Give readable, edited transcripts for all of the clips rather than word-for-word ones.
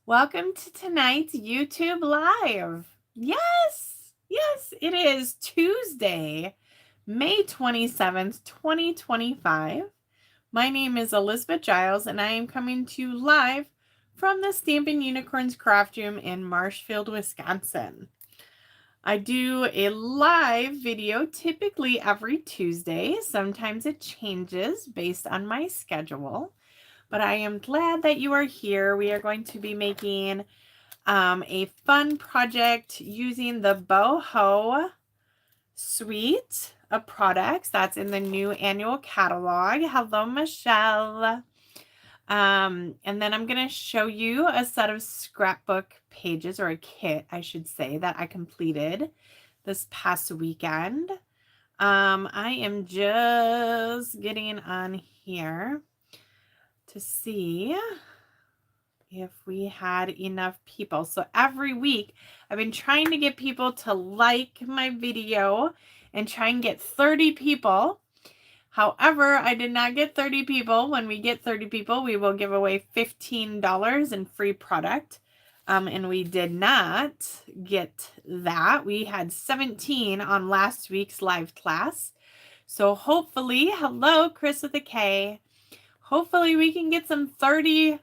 Welcome to tonight's YouTube Live. Yes, it is Tuesday, May 27th, 2025. My name is Elizabeth Giles, and I am coming to you live from the Stampin' Unicorns Craft Room in Marshfield, Wisconsin. I do a live video typically every Tuesday. Sometimes it changes based on my schedule. But I am glad that you are here. We are going to be making a fun project using the Boho suite of products that's in the new annual catalog. Hello, Michelle. And then I'm going to show you a set of scrapbook pages, or a kit, I should say, that I completed this past weekend. I am just getting on here to see if we had enough people. So every week I've been trying to get people to like my video and try and get 30 people. However, I did not get 30 people. When we get 30 people, we will give away $15 in free product. And we did not get that. We had 17 on last week's live class. So hopefully, hello, Chris with a K. Hopefully we can get some 30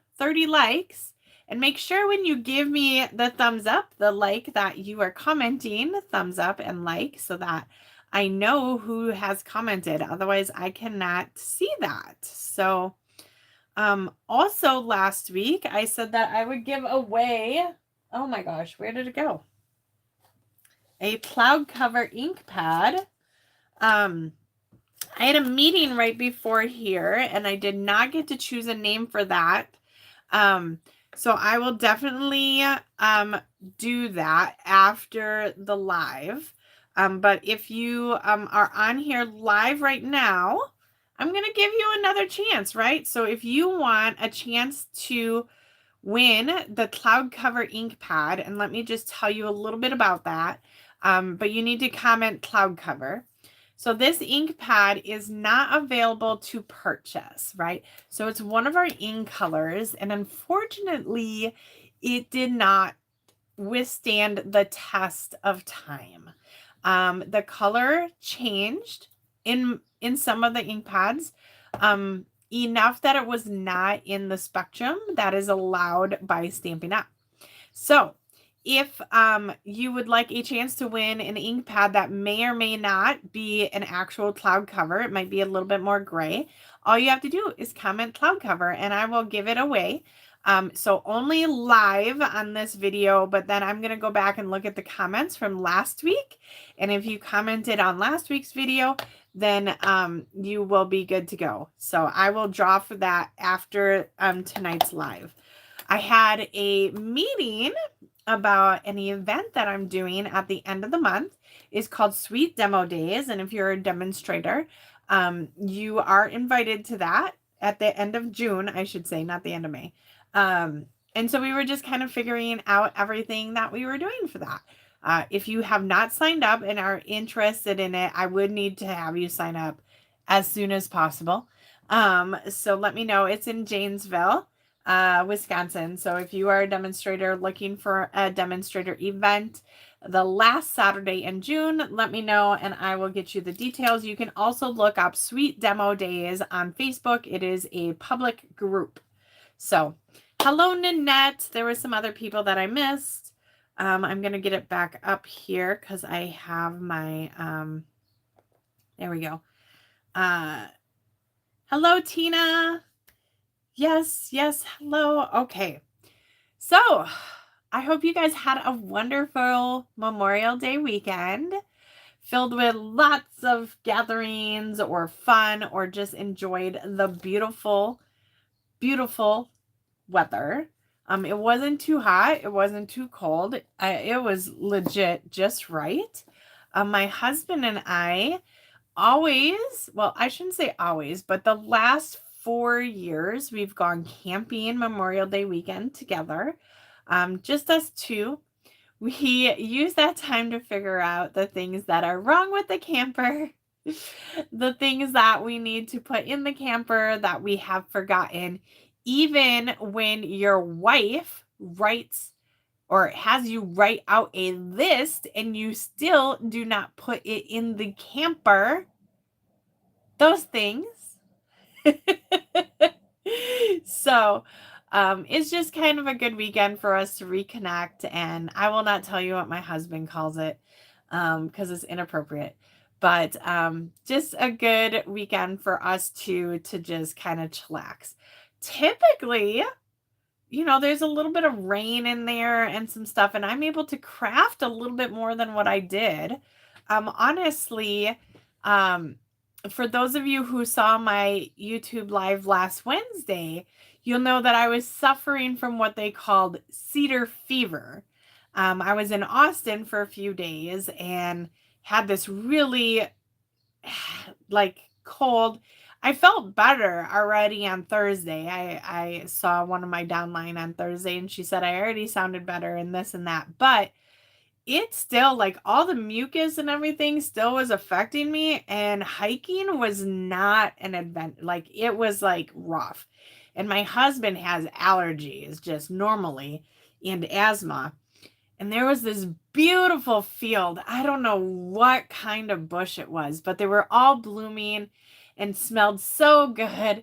likes, and make sure when you give me the thumbs up, the like, that you are commenting thumbs up and like, so that I know who has commented. Otherwise I cannot see that. So also last week I said that I would give away, oh my gosh, where did it go? A cloud cover ink pad. I had a meeting right before here, and I did not get to choose a name for that. So I will definitely do that after the live. But if you are on here live right now, I'm going to give you another chance, right? So if you want a chance to win the cloud cover ink pad, and let me just tell you a little bit about that, but you need to comment cloud cover. So this ink pad is not available to purchase, right? So it's one of our ink colors, and unfortunately, it did not withstand the test of time. The color changed in some of the ink pads, enough that it was not in the spectrum that is allowed by Stampin' Up. So if you would like a chance to win an ink pad that may or may not be an actual cloud cover, it might be a little bit more gray, all you have to do is comment cloud cover and I will give it away. So only live on this video, but then I'm going to go back and look at the comments from last week. And if you commented on last week's video, then you will be good to go. So I will draw for that after tonight's live. I had a meeting about an event that I'm doing at the end of the month. Is called Sweet Demo Days. And if you're a demonstrator, you are invited to that at the end of June, I should say, not the end of May. And so we were just kind of figuring out everything that we were doing for that. If you have not signed up and are interested in it, I would need to have you sign up as soon as possible. So let me know. It's in Janesville, Wisconsin. So if you are a demonstrator looking for a demonstrator event the last Saturday in June, let me know and I will get you the details. You can also look up Sweet Demo Days on Facebook. It is a public group. So hello, Nanette. There were some other people that I missed. I'm going to get it back up here because I have my, there we go. Hello, Tina. Yes, hello. Okay. So I hope you guys had a wonderful Memorial Day weekend filled with lots of gatherings or fun, or just enjoyed the beautiful, beautiful weather. It wasn't too hot. It wasn't too cold. It was legit just right. My husband and I always, well, I shouldn't say always, but the last 4 years we've gone camping Memorial Day weekend together. Just us two. We use that time to figure out the things that are wrong with the camper, the things that we need to put in the camper that we have forgotten. Even when your wife writes or has you write out a list and you still do not put it in the camper, those things. So it's just kind of a good weekend for us to reconnect, and I will not tell you what my husband calls it because it's inappropriate, but just a good weekend for us to just kind of chillax. Typically, there's a little bit of rain in there and some stuff, and I'm able to craft a little bit more than what I did. Honestly, for those of you who saw my YouTube live last Wednesday, you'll know that I was suffering from what they called cedar fever. I was in Austin for a few days and had this really cold. I felt better already on Thursday. I saw one of my downline on Thursday and she said I already sounded better and this and that, but it's still all the mucus and everything still was affecting me, and hiking was not an event. It was rough. And my husband has allergies just normally and asthma. And there was this beautiful field. I don't know what kind of bush it was, but they were all blooming and smelled so good.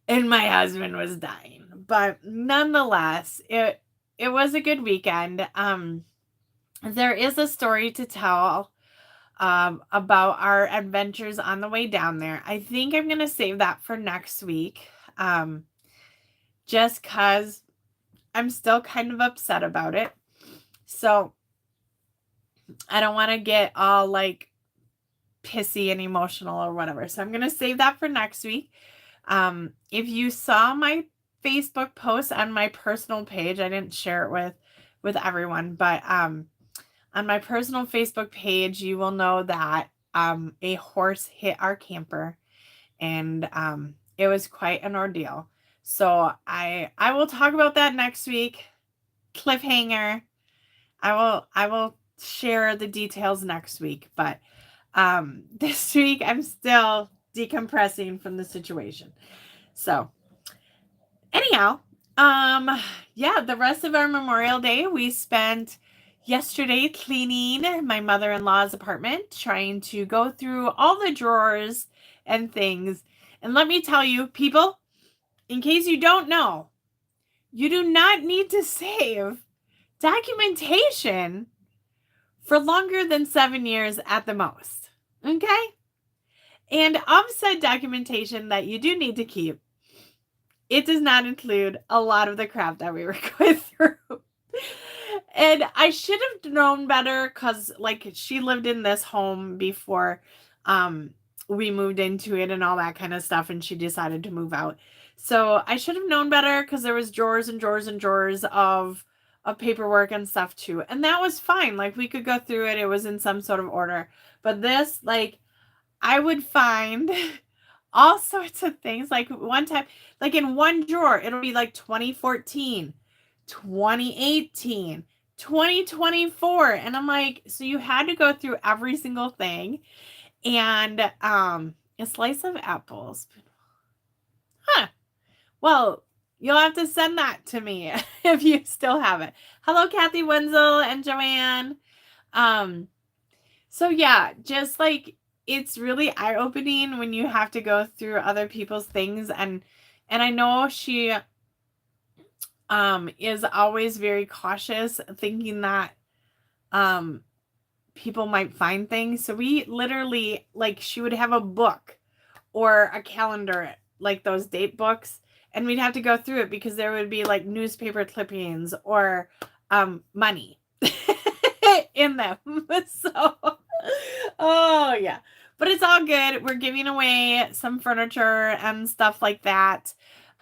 And my husband was dying. But nonetheless, it was a good weekend. There is a story to tell about our adventures on the way down there. I think I'm going to save that for next week, just because I'm still kind of upset about it. So I don't want to get all pissy and emotional or whatever. So I'm going to save that for next week. If you saw my Facebook post on my personal page, I didn't share it with everyone, but on my personal Facebook page, you will know that a horse hit our camper, and it was quite an ordeal. So I will talk about that next week. Cliffhanger. I will share the details next week, but this week I'm still decompressing from the situation. So anyhow, yeah, the rest of our Memorial Day we spent yesterday cleaning my mother-in-law's apartment, trying to go through all the drawers and things. And let me tell you, people, in case you don't know, you do not need to save documentation for longer than 7 years at the most. Okay? And of said documentation that you do need to keep, it does not include a lot of the crap that we were going through. And I should have known better because she lived in this home before we moved into it and all that kind of stuff, and she decided to move out. So I should have known better because there was drawers and drawers and drawers of paperwork and stuff too. And that was fine. We could go through it. It was in some sort of order. But this, I would find all sorts of things. One time, in one drawer, it'll be 2014, 2018, 2024. And I'm so you had to go through every single thing. And a slice of apples. Huh. Well, you'll have to send that to me if you still have it. Hello, Kathy Wenzel and Joanne. So yeah, just it's really eye-opening when you have to go through other people's things, and I know she is always very cautious, thinking that people might find things. So we literally she would have a book or a calendar, those date books, and we'd have to go through it because there would be newspaper clippings or money in them. So oh yeah, but it's all good. We're giving away some furniture and stuff like that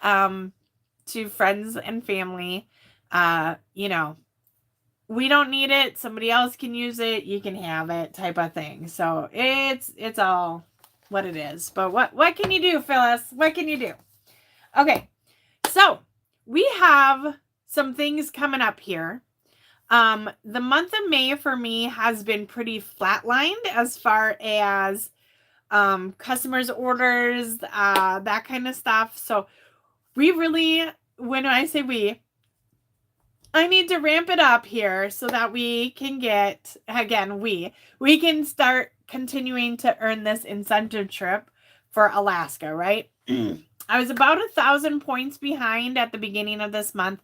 to friends and family. We don't need it. Somebody else can use it. You can have it, type of thing. So it's all what it is. But what can you do, Phyllis? What can you do? Okay, so we have some things coming up here. The month of May for me has been pretty flatlined as far as customers' orders, that kind of stuff. So we really, when I say we, I need to ramp it up here so that we can get, again, we can start continuing to earn this incentive trip for Alaska, right? I was about 1,000 points behind at the beginning of this month.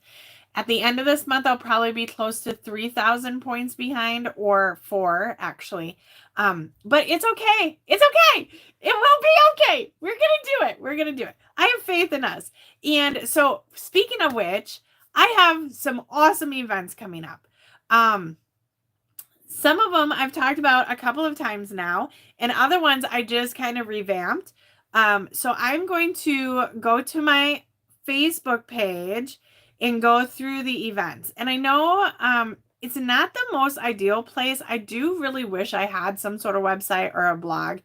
At the end of this month, I'll probably be close to 3,000 points behind, or 4 actually. But it's okay. It's okay. It will be okay. We're going to do it. We're going to do it. I have faith in us. And so speaking of which, I have some awesome events coming up. Some of them I've talked about a couple of times now, and other ones I just kind of revamped. So I'm going to go to my Facebook page and go through the events. And I know it's not the most ideal place. I do really wish I had some sort of website or a blog.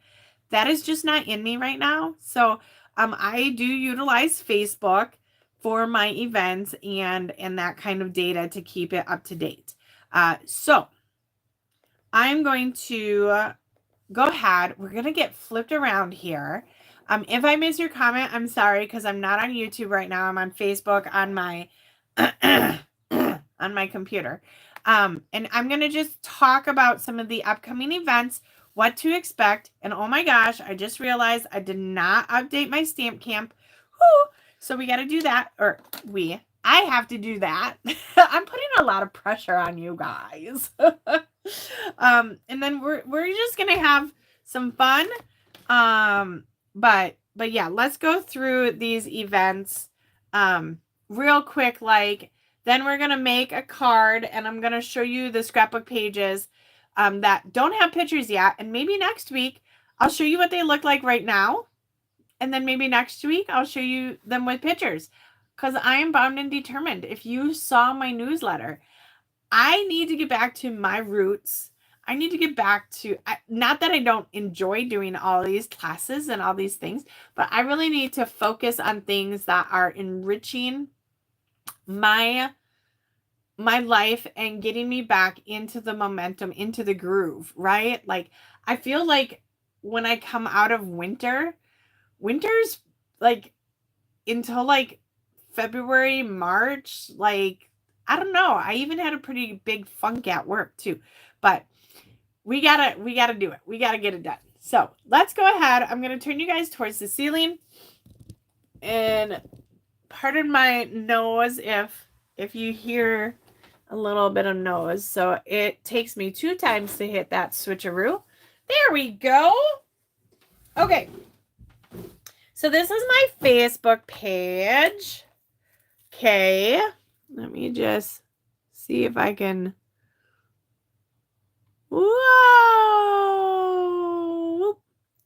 That is just not in me right now. So I do utilize Facebook for my events and that kind of data to keep it up to date. So I'm going to go ahead. We're going to get flipped around here. If I miss your comment, I'm sorry, because I'm not on YouTube right now. I'm on Facebook on my on my computer. And I'm going to just talk about some of the upcoming events, what to expect. And oh my gosh, I just realized I did not update my stamp camp. Woo! So we got to do that, or I have to do that. I'm putting a lot of pressure on you guys. And then we're just going to have some fun. But yeah, let's go through these events real quick. Then we're going to make a card, and I'm going to show you the scrapbook pages that don't have pictures yet. And maybe next week I'll show you what they look like right now. And then maybe next week I'll show you them with pictures, because I am bound and determined. If you saw my newsletter, I need to get back to my roots. I need to get back to, not that I don't enjoy doing all these classes and all these things, but I really need to focus on things that are enriching my life and getting me back into the momentum, into the groove, right? Like, I feel like when I come out of winter's like until like February, March, like, I don't know. I even had a pretty big funk at work too, but we gotta do it. We gotta get it done. So let's go ahead. I'm going to turn you guys towards the ceiling, and pardon my nose if you hear a little bit of nose. So it takes me 2 times to hit that switcheroo. There we go. Okay. So this is my Facebook page. Okay. Let me just see if I can. Whoa.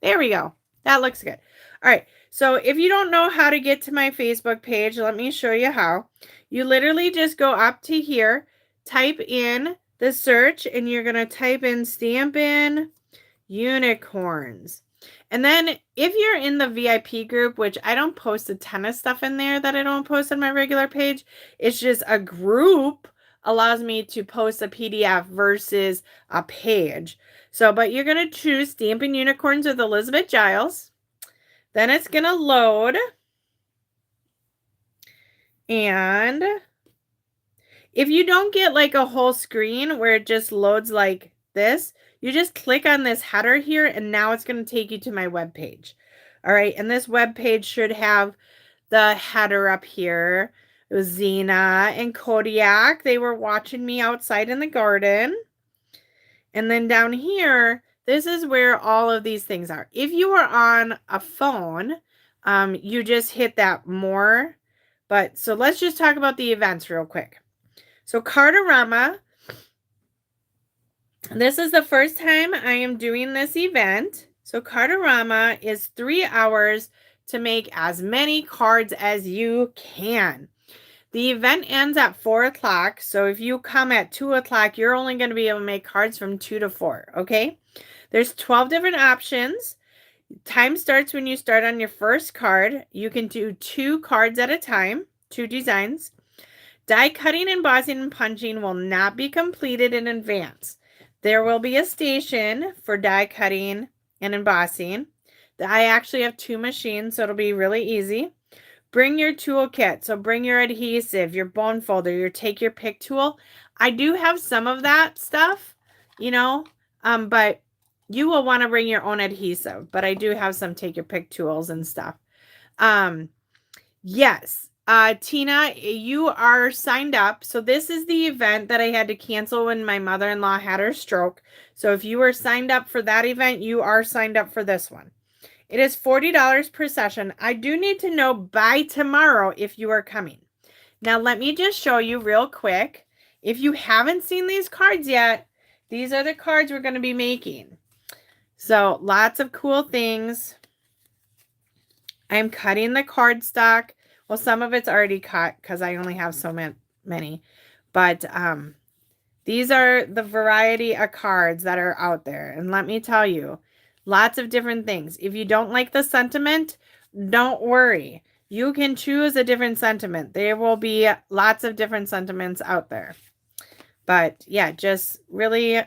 There we go. That looks good. All right. So if you don't know how to get to my Facebook page, let me show you how. You literally just go up to here, type in the search, and you're going to type in Stampin' Unicorns. And then if you're in the VIP group, which I don't post a ton of stuff in there that I don't post on my regular page, it's just a group allows me to post a PDF versus a page. So, but you're going to choose Stampin' Unicorns with Elizabeth Giles. Then it's going to load. And if you don't get like a whole screen where it just loads like this, you just click on this header here, and now it's going to take you to my web page. All right, and this web page should have the header up here. It was Xena and Kodiak. They were watching me outside in the garden. And then down here, this is where all of these things are. If you are on a phone, you just hit that more. But so let's just talk about the events real quick. So Cartorama. This is the first time I am doing this event. So Cartorama is 3 hours to make as many cards as you can. The event ends at 4 o'clock. So if you come at 2 o'clock, you're only going to be able to make cards from 2 to 4. Okay. There's 12 different options. Time starts when you start on your first card. You can do 2 cards at a time, 2 designs. Die cutting, embossing, and punching will not be completed in advance. There will be a station for die cutting and embossing. I actually have 2 machines, so it'll be really easy. bring your toolkit. So bring your adhesive, your bone folder, your take your pick tool. I do have some of that stuff, you know, but you will want to bring your own adhesive, but I do have some take your pick tools and stuff. Yes. Tina, you are signed up. So this is the event that I had to cancel when my mother-in-law had her stroke. So if you were signed up for that event, you are signed up for this one. It is $40 per session. I do need to know by tomorrow if you are coming. Now, let me just show you real quick. If you haven't seen these cards yet, these are the cards we're going to be making. So lots of cool things. I'm cutting the cardstock. Well, some of it's already cut because I only have so many. But these are the variety of cards that are out there. And let me tell you, lots of different things. If you don't like the sentiment, don't worry. You can choose a different sentiment. There will be lots of different sentiments out there. But yeah, just really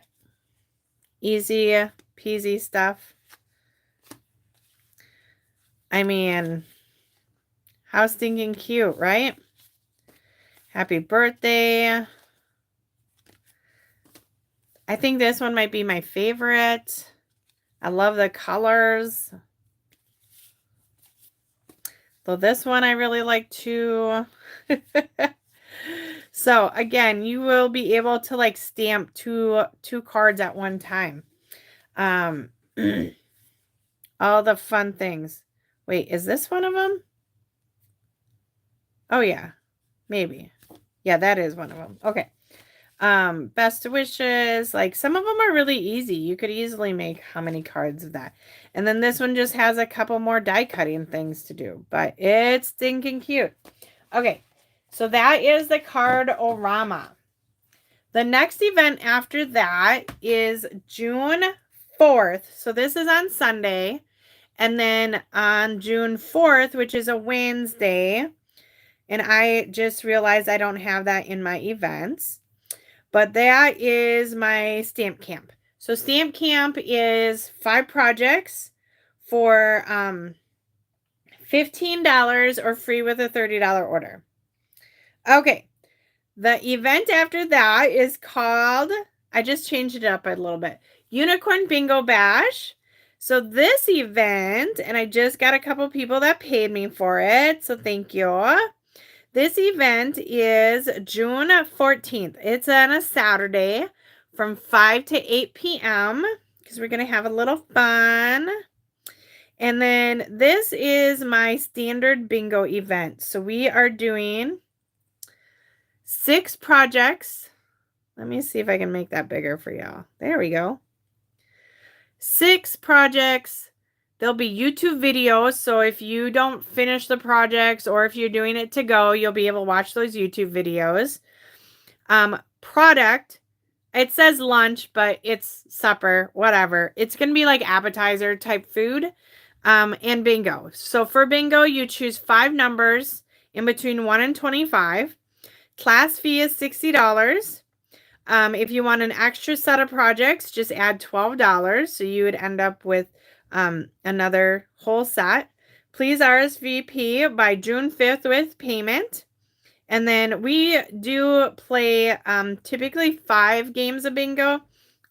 easy peasy stuff. I mean, how stinking cute, right? Happy birthday. I think this one might be my favorite. I love the colors. Though this one I really like too. So again, you will be able to like stamp two cards at one time. All the fun things. Wait, is this one of them? Oh yeah, maybe. Yeah, that is one of them. Okay. Best wishes. Like some of them are really easy. You could easily make how many cards of that. And then this one just has a couple more die cutting things to do, but it's stinking cute. Okay. So that is the card-orama. The next event after that is June 4th. So this is on Sunday. And then on June 4th, which is a Wednesday, and I just realized I don't have that in my events, but that is my stamp camp. So stamp camp is 5 projects for $15 or free with a $30 order. Okay. The event after that is called, I just changed it up a little bit, Unicorn Bingo Bash. So this event, and I just got a couple people that paid me for it, so thank you. This event is June 14th. It's on a Saturday from 5 to 8 p.m. because we're going to have a little fun. And then this is my standard bingo event. So we are doing 6 projects. Let me see if I can make that bigger for y'all. There we go. 6 projects. There'll be YouTube videos. So if you don't finish the projects or if you're doing it to go, you'll be able to watch those YouTube videos. Product. It says lunch, but it's supper, whatever. It's going to be like appetizer type food. And bingo. So for bingo, you choose 5 numbers in between 1 and 25. Class fee is $60. If you want an extra set of projects, just add $12. So you would end up with another whole set. Please RSVP by June 5th with payment. And then we do play typically 5 games of bingo,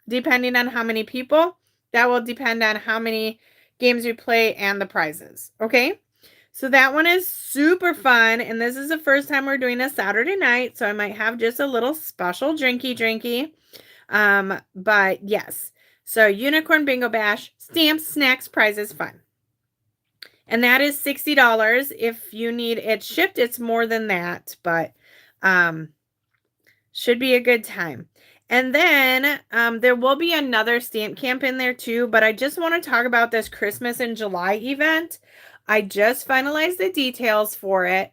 depending on how many people. That will depend on how many games we play and the prizes. Okay? So that one is super fun, and this is the first time we're doing a Saturday night, so I might have just a little special drinky. But yes, so Unicorn Bingo Bash, stamps, snacks, prizes, fun. And that is $60. If you need it shipped, it's more than that, but should be a good time. And then there will be another stamp camp in there too, but I just want to talk about this Christmas in July event. I just finalized the details for it.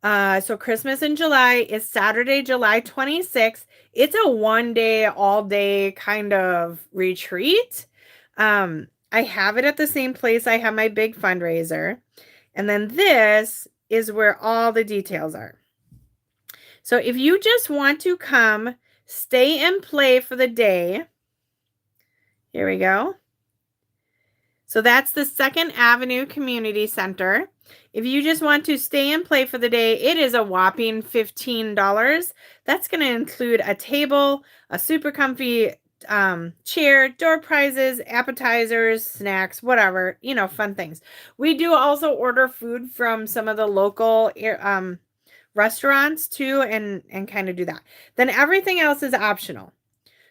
So Christmas in July is Saturday, July 26th. It's a one-day, all-day kind of retreat. I have it at the same place I have my big fundraiser. And then this is where all the details are. So if you just want to come, stay and play for the day. Here we go. So that's the 2nd Avenue Community Center. If you just want to stay and play for the day, it is a whopping $15. That's going to include a table, a super comfy chair, door prizes, appetizers, snacks, whatever, you know, fun things. We do also order food from some of the local restaurants too, and kind of do that. Then everything else is optional.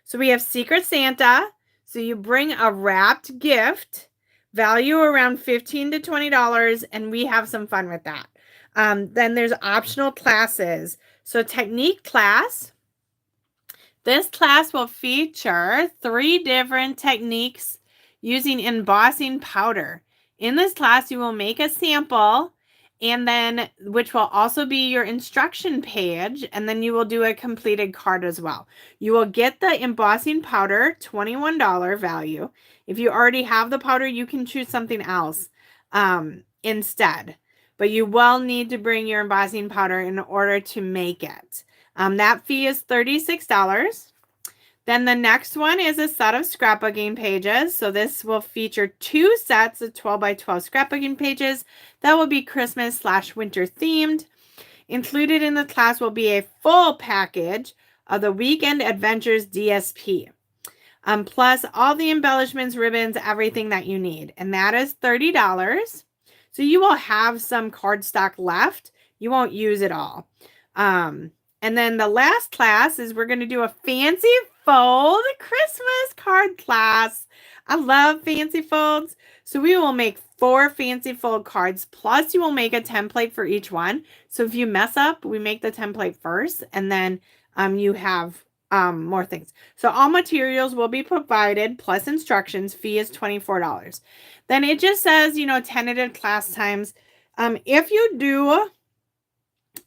So we have Secret Santa. So you bring a wrapped gift, value around $15 to $20, and we have some fun with that. Then there's optional classes. So technique class. This class will feature 3 different techniques using embossing powder. In this class, you will make a sample, and then which will also be your instruction page, and then you will do a completed card as well. You will get the embossing powder, $21 value. If you already have the powder, you can choose something else instead. But you will need to bring your embossing powder in order to make it. That fee is $36. Then the next one is a set of scrapbooking pages. So this will feature 2 sets of 12 by 12 scrapbooking pages that will be Christmas/winter themed. Included in the class will be a full package of the Weekend Adventures DSP. Plus all the embellishments, ribbons, everything that you need. And that is $30. So you will have some cardstock left. You won't use it all. And then the last class is we're going to do a fancy fold Christmas card class. I love fancy folds. So we will make 4 fancy fold cards, plus you will make a template for each one. So if you mess up, we make the template first, and then you have more things. So all materials will be provided, plus instructions. Fee is $24. Then it just says, you know, tentative class times. If you do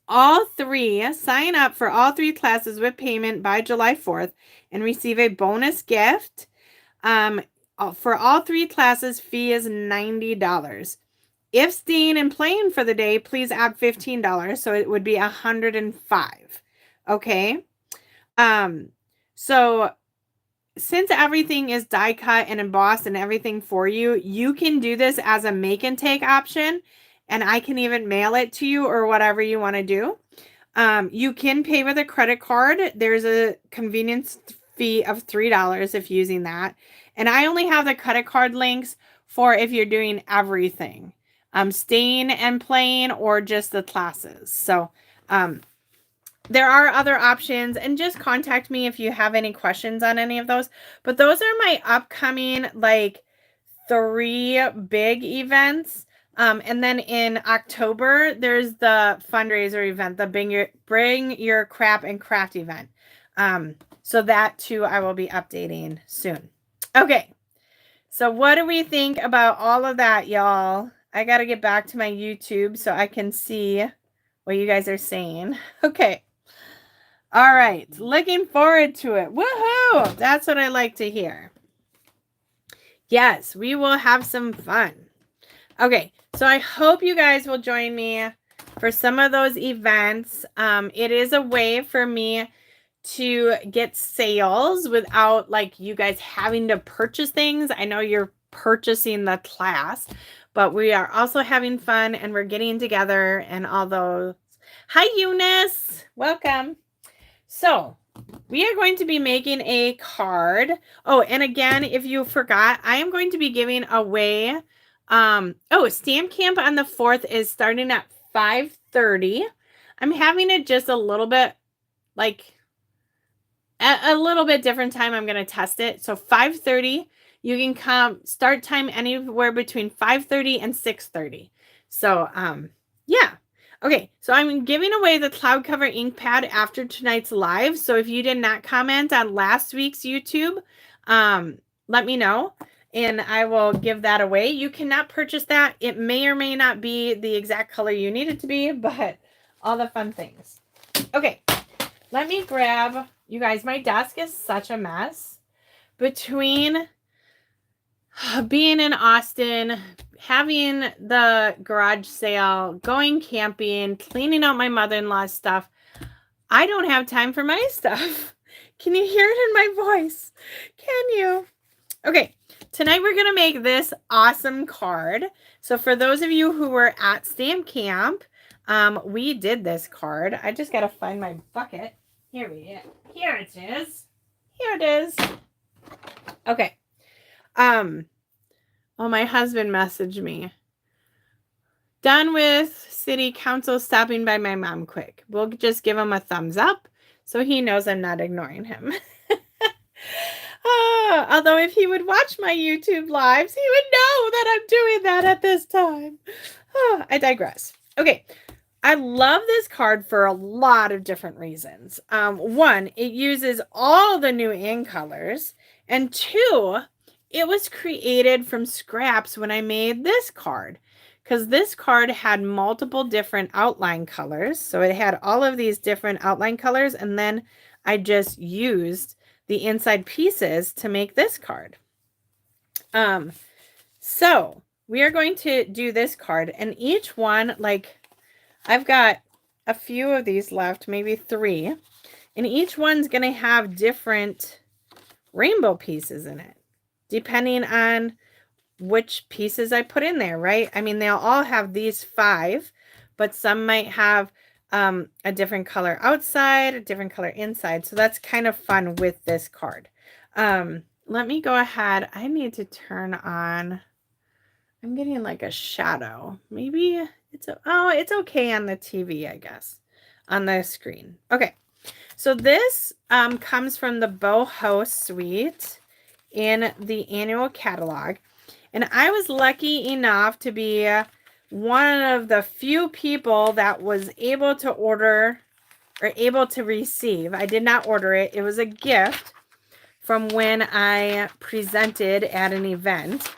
all 3, sign up for all 3 classes with payment by July 4th and receive a bonus gift. For all 3 classes, fee is $90. If staying and playing for the day, please add $15. So it would be $105. Okay. So since everything is die cut and embossed and everything for you, you can do this as a make and take option. And I can even mail it to you or whatever you want to do. You can pay with a credit card. There's a convenience fee of $3 if using that. And I only have the credit card links for if you're doing everything. Staying and playing or just the classes. So there are other options, and just contact me if you have any questions on any of those. But those are my upcoming 3 big events. And then in October, there's the fundraiser event, the Bring Your Crap and Craft event. So that too, I will be updating soon. Okay. So what do we think about all of that, y'all? I got to get back to my YouTube so I can see what you guys are saying. Okay. All right. Looking forward to it. Woohoo! That's what I like to hear. Yes, we will have some fun. Okay. So I hope you guys will join me for some of those events. It is a way for me to get sales without you guys having to purchase things. I know you're purchasing the class, but we are also having fun and we're getting together and all those. Hi, Eunice. Welcome. So we are going to be making a card. Oh, and again, if you forgot, I am going to be giving away Stamp Camp on the 4th is starting at 5:30. I'm having it just a little bit a little bit different time. I'm going to test it. So 5:30, you can come start time anywhere between 5:30 and 6:30. So, yeah. Okay. So I'm giving away the cloud cover ink pad after tonight's live. So if you did not comment on last week's YouTube, let me know. And I will give that away. You cannot purchase that. It may or may not be the exact color you need it to be, but all the fun things. Okay, let me grab, you guys, my desk is such a mess. Between being in Austin, having the garage sale, going camping, cleaning out my mother-in-law's stuff, I don't have time for my stuff. Can you hear it in my voice? Can you? Okay. tonight we're going to make this awesome card. So for those of you who were at Stamp Camp, we did this card. I just got to find my bucket. Here it is. Here it is. Okay. Oh, my husband messaged me. Done with city council stopping by my mom quick. We'll just give him a thumbs up so he knows I'm not ignoring him. Although if he would watch my YouTube lives, he would know that I'm doing that at this time. I digress. Okay. I love this card for a lot of different reasons. One, it uses all the new in colors. And two, it was created from scraps when I made this card. Because this card had multiple different outline colors. So it had all of these different outline colors. And then I just used the inside pieces to make this card. So we are going to do this card. And each one, like, I've got a few of these left, maybe 3. And each one's going to have different rainbow pieces in it, depending on which pieces I put in there, right? I mean, they'll all have these 5, but some might have a different color outside, a different color inside. So that's kind of fun with this card. Let me go ahead. I need to turn on, I'm getting like a shadow. Maybe it's okay on the TV, I guess, on the screen. Okay. So this comes from the Boho Suite in the annual catalog. And I was lucky enough to be one of the few people that was able to order or able to receive. I did not order it. It was a gift from when I presented at an event.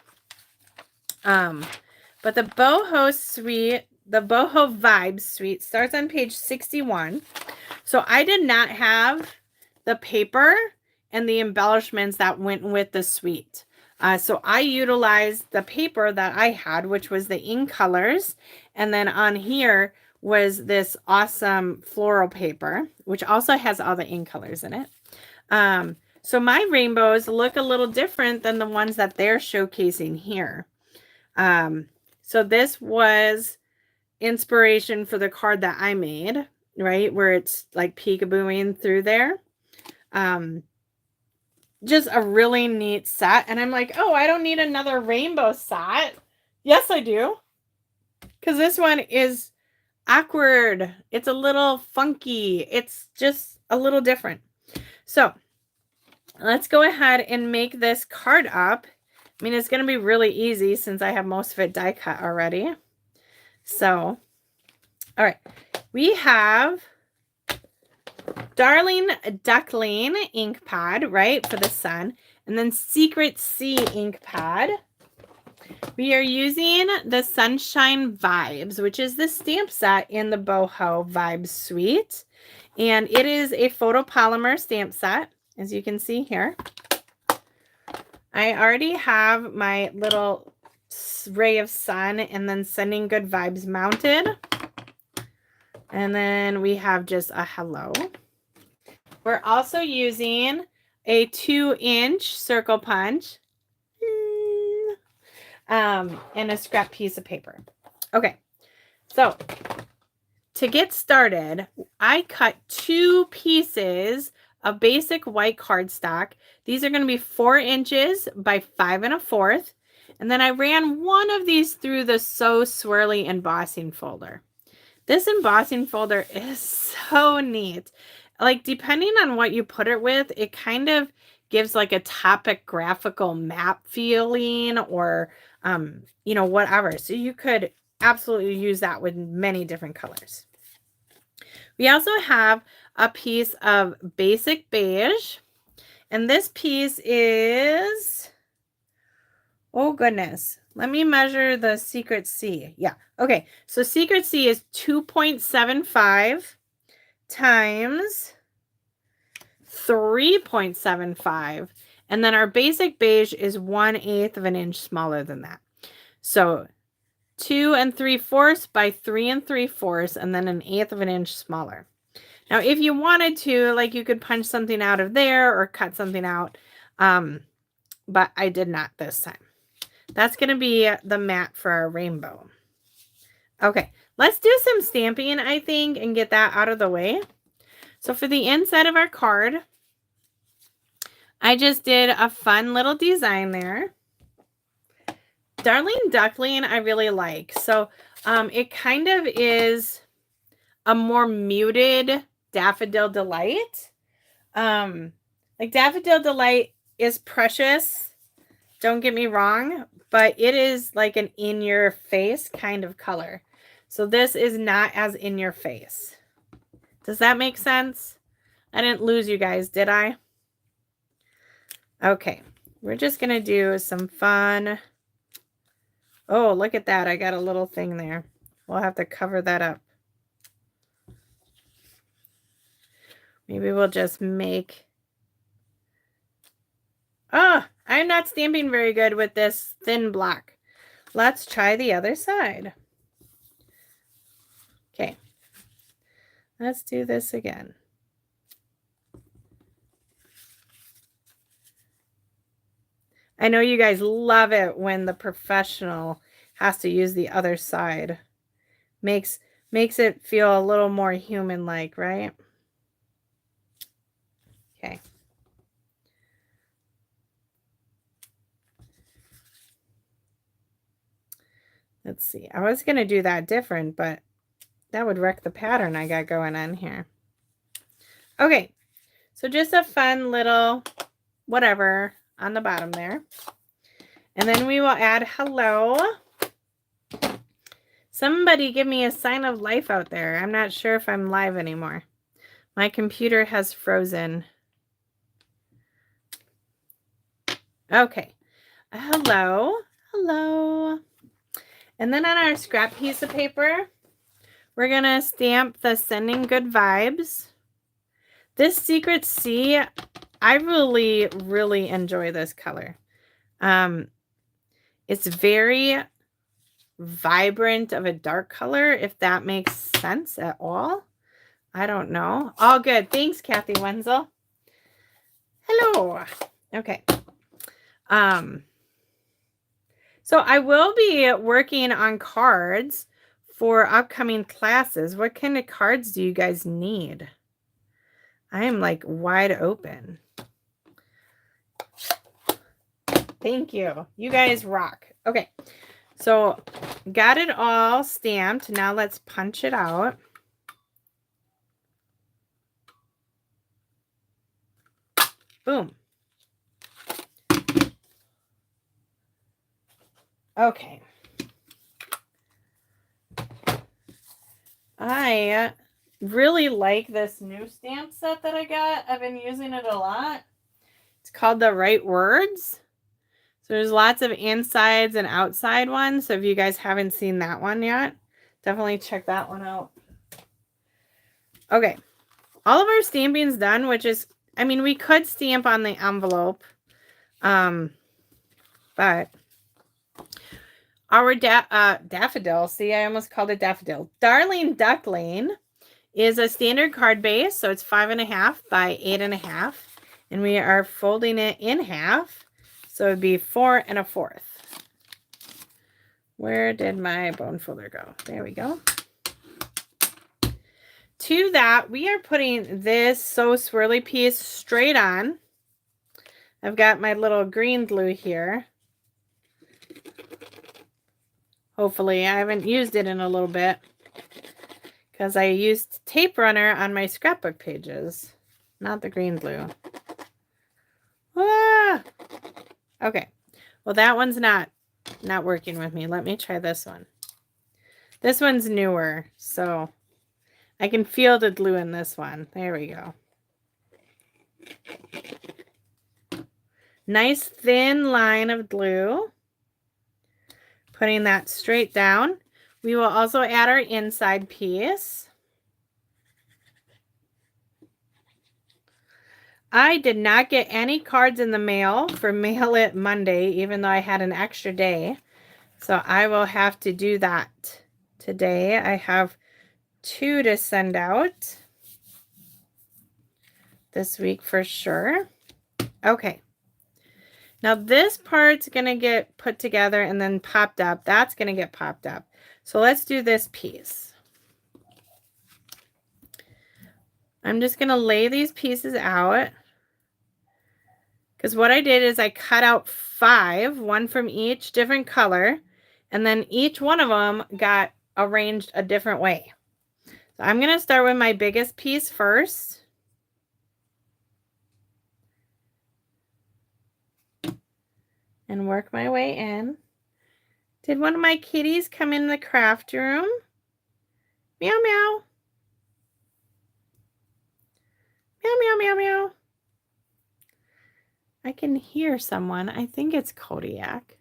But the Boho Suite, the Boho Vibes Suite starts on page 61. So I did not have the paper and the embellishments that went with the suite. So I utilized the paper that I had, which was the in colors. And then on here was this awesome floral paper, which also has all the in colors in it. So my rainbows look a little different than the ones that they're showcasing here. So this was inspiration for the card that I made, right? Where it's like peekabooing through there. Just a really neat set. And I'm like, oh, I don't need another rainbow set. Yes, I do. Because this one is awkward. It's a little funky. It's just a little different. So let's go ahead and make this card up. I mean, it's going to be really easy since I have most of it die cut already. So, all right. We have Darling Duckling ink pad, right, for the sun. And then Secret Sea ink pad. We are using the Sunshine Vibes, which is the stamp set in the Boho Vibes Suite. And it is a photopolymer stamp set, as you can see here. I already have my little ray of sun and then sending good vibes mounted. And then we have just a hello. We're also using a 2-inch circle punch and a scrap piece of paper. Okay, so to get started, I cut 2 pieces of basic white cardstock. These are going to be 4 inches by 5 1/4. And then I ran one of these through the So Swirly embossing folder. This embossing folder is so neat. Like, depending on what you put it with, it kind of gives like a topographical map feeling or, you know, whatever. So you could absolutely use that with many different colors. We also have a piece of basic beige. And this piece is, oh goodness, let me measure the Secret Sea. Yeah, okay, so Secret Sea is 2.75 times 3.75. And then our basic beige is 1/8 of an inch smaller than that. So 2 3/4 by 3 3/4, and then 1/8 of an inch smaller. Now, if you wanted to, like, you could punch something out of there or cut something out. but I did not this time. That's going to be the mat for our rainbow. Okay, let's do some stamping, I think, and get that out of the way. So for the inside of our card, I just did a fun little design there. Darling Duckling I really like. So it kind of is a more muted Daffodil Delight. Like Daffodil Delight is precious, don't get me wrong, but it is like an in-your-face kind of color. So this is not as in your face. Does that make sense? I didn't lose you guys, did I? Okay, we're just going to do some fun. Oh, look at that. I got a little thing there. We'll have to cover that up. Maybe we'll just make... Oh, I'm not stamping very good with this thin block. Let's try the other side. Okay. Let's do this again. I know you guys love it when the professional has to use the other side. Makes it feel a little more human-like, right? Okay. Let's see. I was going to do that different, but that would wreck the pattern I got going on here. Okay. So just a fun little whatever on the bottom there. And then we will add hello. Somebody give me a sign of life out there. I'm not sure if I'm live anymore. My computer has frozen. Okay. Hello. Hello. And then on our scrap piece of paper, we're going to stamp the Sending Good Vibes. This Secret Sea, I really, really enjoy this color. It's very vibrant of a dark color, if that makes sense at all. I don't know. All good. Thanks, Kathy Wenzel. Hello. Okay. So I will be working on cards for upcoming classes. What kind of cards do you guys need? I am like wide open. Thank you. You guys rock. Okay. So got it all stamped. Now let's punch it out. Boom. Okay. I really like this new stamp set that I got. I've been using it a lot. It's called The Right Words. So there's lots of insides and outside ones. So if you guys haven't seen that one yet, definitely check that one out. Okay. All of our stamping's done, which is, I mean, we could stamp on the envelope. But our daffodil, see, I almost called it daffodil. Darling Duckling is a standard card base. So it's 5.5 by 8.5. And we are folding it in half. So it'd be 4 1/4. Where did my bone folder go? There we go. To that, we are putting this So Swirly piece straight on. I've got my little green glue here. Hopefully, I haven't used it in a little bit because I used tape runner on my scrapbook pages, not the green glue. Ah! Okay, well that one's not working with me. Let me try this one. This one's newer, so I can feel the glue in this one. There we go. Nice thin line of glue. Putting that straight down. We will also add our inside piece. I did not get any cards in the mail for Mail It Monday, even though I had an extra day. So I will have to do that today. I have 2 to send out this week for sure. Okay. Now this part's going to get put together and then popped up. That's going to get popped up. So let's do this piece. I'm just going to lay these pieces out. Because what I did is I cut out 5, one from each different color, and then each one of them got arranged a different way. So I'm going to start with my biggest piece first. And work my way in. Did one of my kitties come in the craft room? Meow, meow. Meow, meow, meow, meow. I can hear someone. I think it's Kodiak.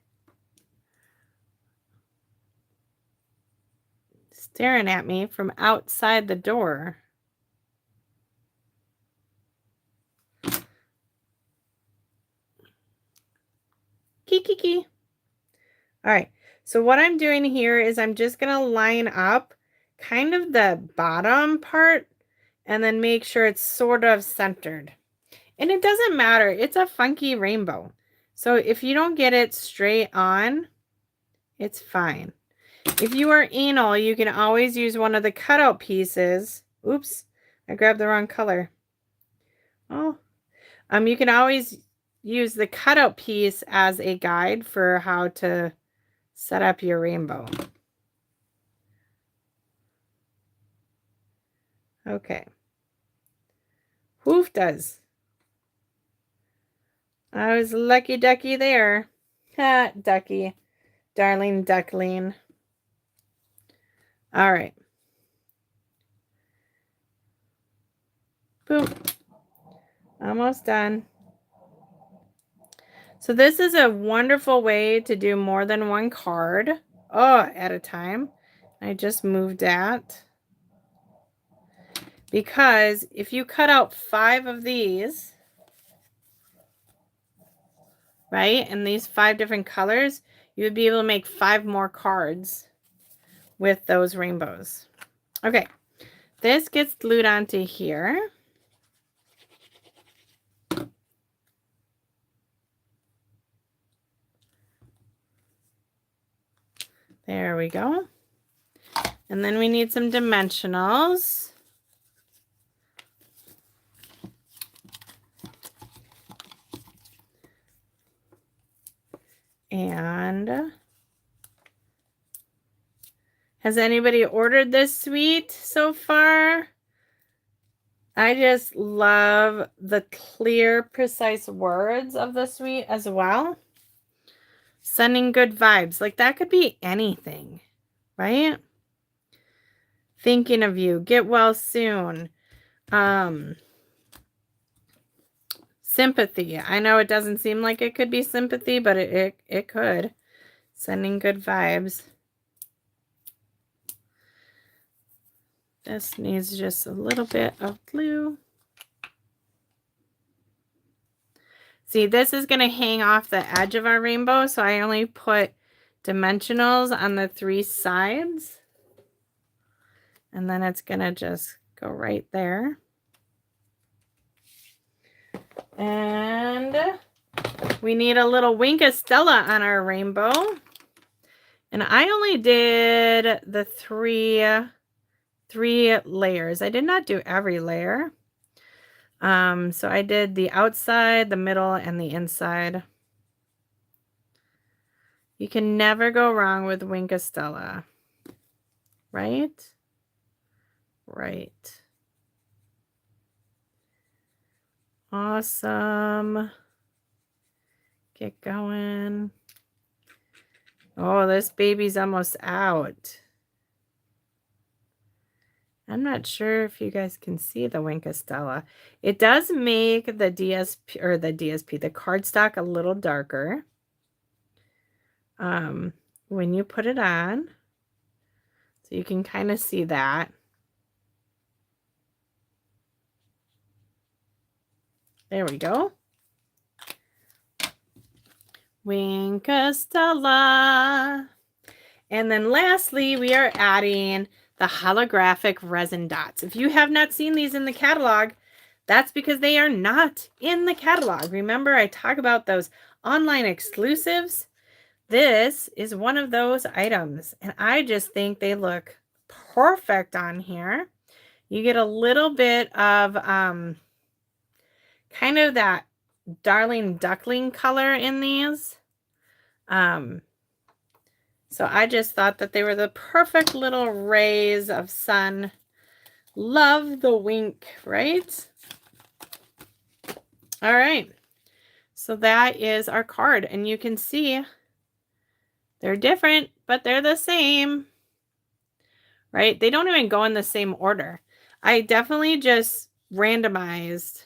Staring at me from outside the door. Kiki. All right. So what I'm doing here is I'm just going to line up kind of the bottom part and then make sure it's sort of centered. And it doesn't matter. It's a funky rainbow. So if you don't get it straight on, it's fine. If you are anal, you can always use one of the cutout pieces. Oops, I grabbed the wrong color. Oh, you can always use the cutout piece as a guide for how to set up your rainbow. Okay. Woof does. I was lucky ducky there. Ha, ducky. Darling duckling. All right. Boom. Almost done. So this is a wonderful way to do more than one card at a time. I just moved that. Because if you cut out 5 of these, right, and these 5 different colors, you would be able to make 5 more cards with those rainbows. Okay, this gets glued onto here. There we go. And then we need some dimensionals. And has anybody ordered this suite so far? I just love the clear, precise words of the suite as well. Sending good vibes. Like that could be anything, right? Thinking of you. Get well soon. Sympathy. I know it doesn't seem like it could be sympathy, but it could. Sending good vibes. This needs just a little bit of glue. See, this is going to hang off the edge of our rainbow, so I only put dimensionals on the 3 sides. And then it's going to just go right there. And we need a little Wink of Stella on our rainbow. And I only did the 3 layers. I did not do every layer. So I did the outside, the middle, and the inside. You can never go wrong with Wink of Stella. Right? Right. Awesome. Get going. Oh, this baby's almost out. I'm not sure if you guys can see the Wink of Stella. It does make the DSP, or the cardstock a little darker. When you put it on. So you can kind of see that. There we go. Wink of Stella. And then lastly, we are adding the holographic resin dots. If you have not seen these in the catalog, That's because they are not in the catalog. Remember, I talk about those online exclusives. This is one of those items, and I just think they look perfect on here. You get a little bit of kind of that darling duckling color in these. So I just thought that they were the perfect little rays of sun. Love the wink, right? All right. So that is our card, and you can see they're different, but they're the same, right? They don't even go in the same order. I definitely just randomized.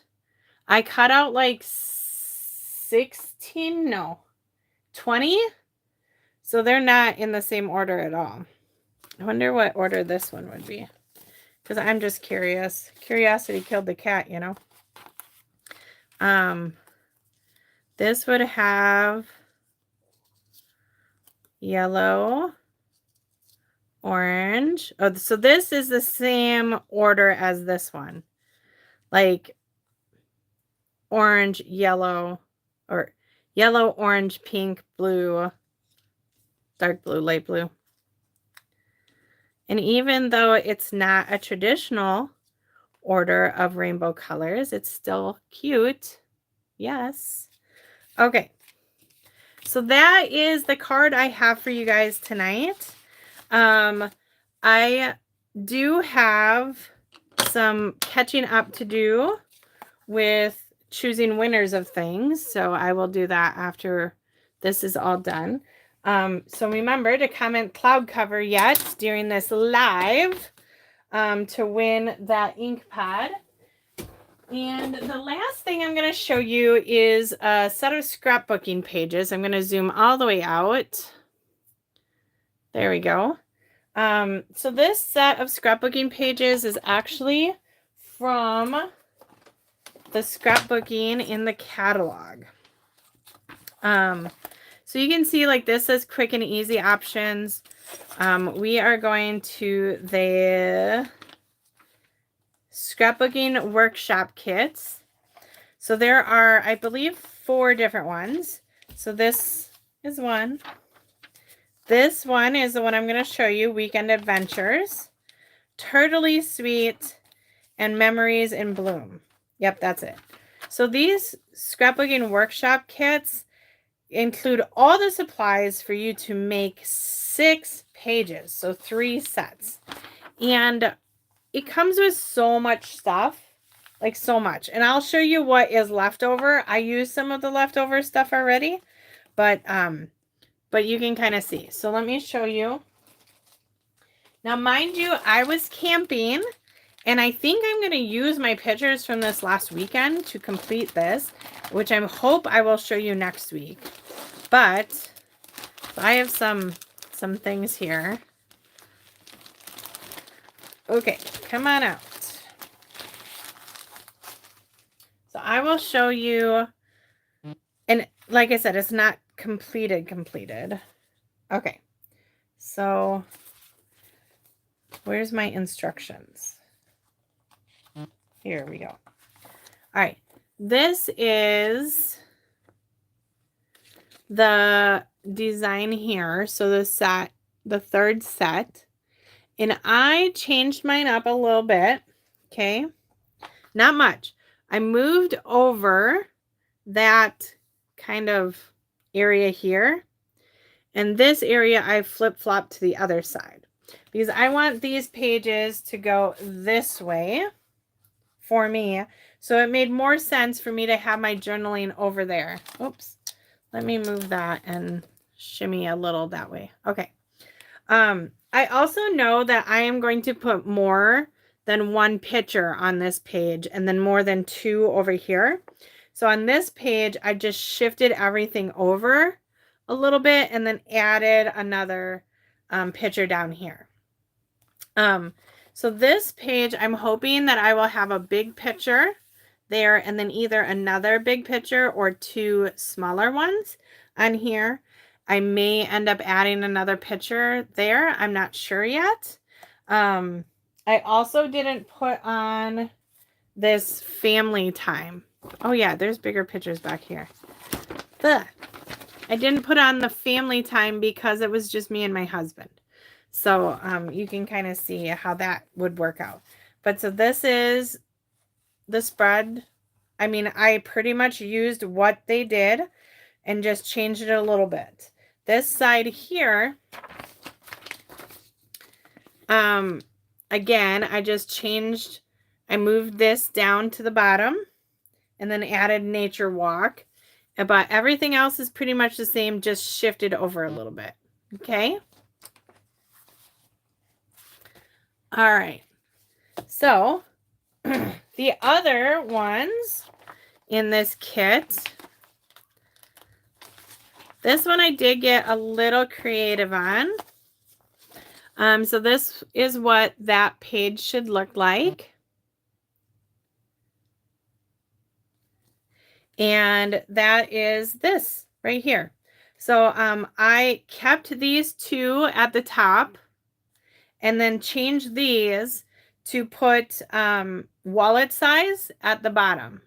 I cut out like 16, no, 20. So they're not in the same order at all. I wonder what order this one would be, because I'm just curious. Curiosity killed the cat, you know. This would have yellow, orange. Oh, so this is the same order as this one. Like orange, yellow, or yellow, orange, pink, blue, dark blue, light blue. And even though it's not a traditional order of rainbow colors, it's still cute. Yes. Okay. So that is the card I have for you guys tonight. I do have some catching up to do with choosing winners of things. So I will do that after this is all done. So remember to comment cloud cover yet during this live to win that ink pad. And the last thing I'm going to show you is a set of scrapbooking pages. I'm going to zoom all the way out. There we go. So this set of scrapbooking pages is actually from the scrapbooking in the catalog. So you can see like this says quick and easy options. We are going to the scrapbooking workshop kits. So there are, I believe, 4 different ones. So this is one. This one is the one I'm going to show you, Weekend Adventures, Turtley Sweet, and Memories in Bloom. Yep, that's it. So these scrapbooking workshop kits include all the supplies for you to make 6 pages, so 3 sets. And it comes with so much stuff, like so much. And I'll show you what is left over. I used some of the leftover stuff already, but you can kind of see. So let me show you. Now, mind you, I was camping, and I think I'm going to use my pictures from this last weekend to complete this, which I hope I will show you next week. But I have some things here. Okay, come on out. So I will show you, and like I said, it's not completed. Okay, so where's my instructions? Here we go. All right, this is the design here. So the set, the 3rd set, and I changed mine up a little bit. Okay, not much. I moved over that kind of area here, and this area I flip-flopped to the other side because I want these pages to go this way for me. So it made more sense for me to have my journaling over there. Oops. Let me move that and shimmy a little that way. Okay. I also know that I am going to put more than 1 picture on this page and then more than 2 over here. So on this page, I just shifted everything over a little bit and then added another picture down here. So this page, I'm hoping that I will have a big picture there and then either another big picture or 2 smaller ones on here. I may end up adding another picture there. I'm not sure yet. I also didn't put on this family time. Oh yeah, there's bigger pictures back here. Ugh. I didn't put on the family time because it was just me and my husband. So you can kind of see how that would work out. But so this is the spread. I mean, I pretty much used what they did and just changed it a little bit. This side here, again, I moved this down to the bottom and then added nature walk. But everything else is pretty much the same, just shifted over a little bit. Okay. All right. So the other ones in this kit, this one I did get a little creative on. So this is what that page should look like. And that is this right here. So I kept these two at the top and then changed these to put wallet size at the bottom.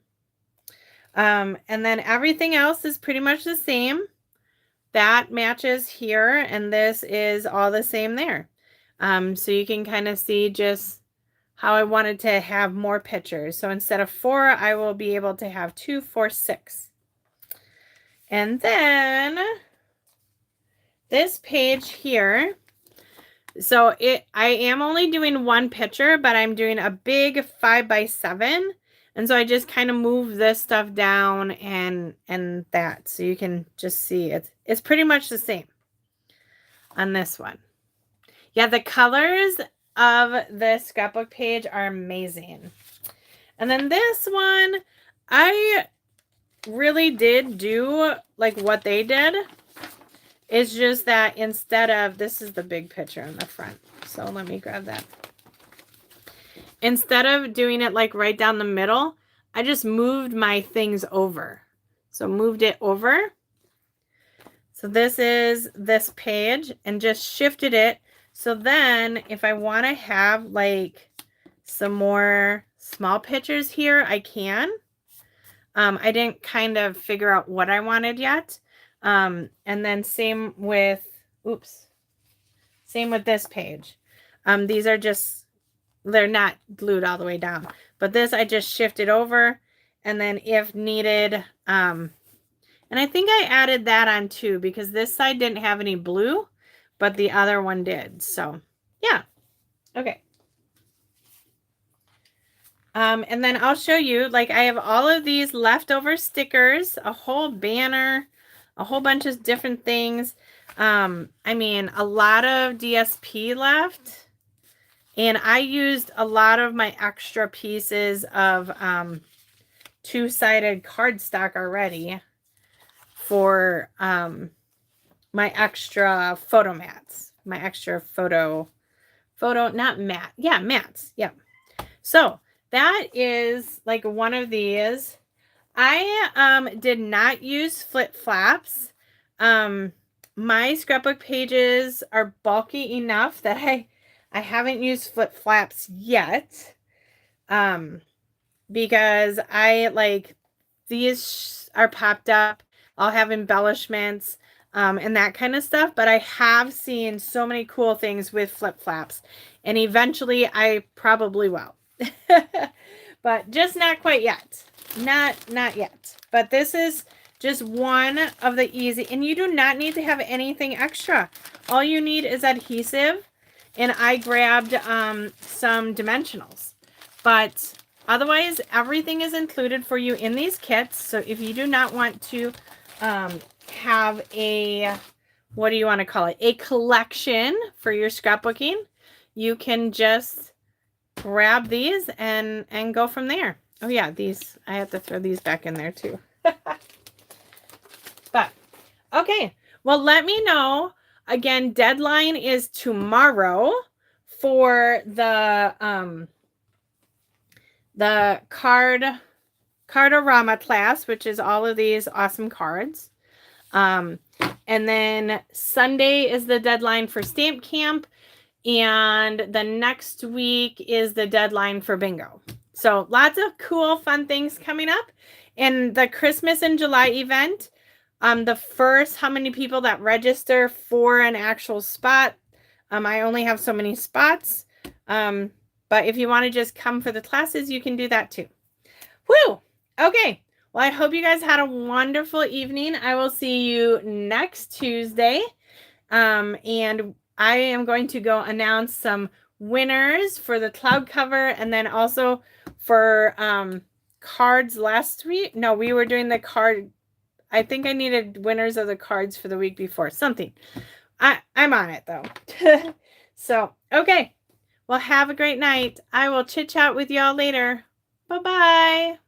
And then everything else is pretty much the same. That matches here, and this is all the same there. So you can kind of see just how I wanted to have more pictures. So instead of 4, I will be able to have 2, 4, 6. And then this page here, so I am only doing one picture, but I'm doing a big 5x7. And so I just kind of move this stuff down and that. So you can just see it's pretty much the same on this one. Yeah, the colors of this scrapbook page are amazing. And then this one, I really did do like what they did. It's just that instead of, this is the big picture in the front. So let me grab that. Instead of doing it like right down the middle, I just moved my things over. So moved it over. So this is this page and just shifted it. So then if I want to have like some more small pictures here, I can. I didn't kind of figure out what I wanted yet. And then same with this page. These are just, they're not glued all the way down, but this I just shifted over, and then if needed, and I think I added that on too because this side didn't have any blue, but the other one did. So yeah. Okay. And then I'll show you, like I have all of these leftover stickers, a whole banner, a whole bunch of different things. I mean, a lot of DSP left. And I used a lot of my extra pieces of two-sided cardstock already for my extra photo mats. My extra not mat. Yeah, mats. Yep. So that is like one of these. I did not use flip flaps. My scrapbook pages are bulky enough that I haven't used flip flaps yet. Because I like these are popped up. I'll have embellishments and that kind of stuff, but I have seen so many cool things with flip flaps, and eventually I probably will. But just not quite yet. Not yet. But this is just one of the easy, and you do not need to have anything extra. All you need is adhesive, and I grabbed some dimensionals. But otherwise, everything is included for you in these kits. So if you do not want to have a, what do you want to call it? A collection for your scrapbooking, you can just grab these and go from there. Oh yeah, these, I have to throw these back in there too. But okay, well, let me know. Again, deadline is tomorrow for the Cardorama class, which is all of these awesome cards. And then Sunday is the deadline for Stamp Camp. And the next week is the deadline for bingo. So lots of cool, fun things coming up. And the Christmas in July event, the first, how many people that register for an actual spot, I only have so many spots. But if you want to just come for the classes, you can do that too. Woo! Okay. Well, I hope you guys had a wonderful evening. I will see you next Tuesday. And I am going to go announce some winners for the cloud cover, and then also for cards last week. No, we were doing the card. I think I needed winners of the cards for the week before. Something. I'm on it though. So, okay. Well, have a great night. I will chit chat with y'all later. Bye-bye.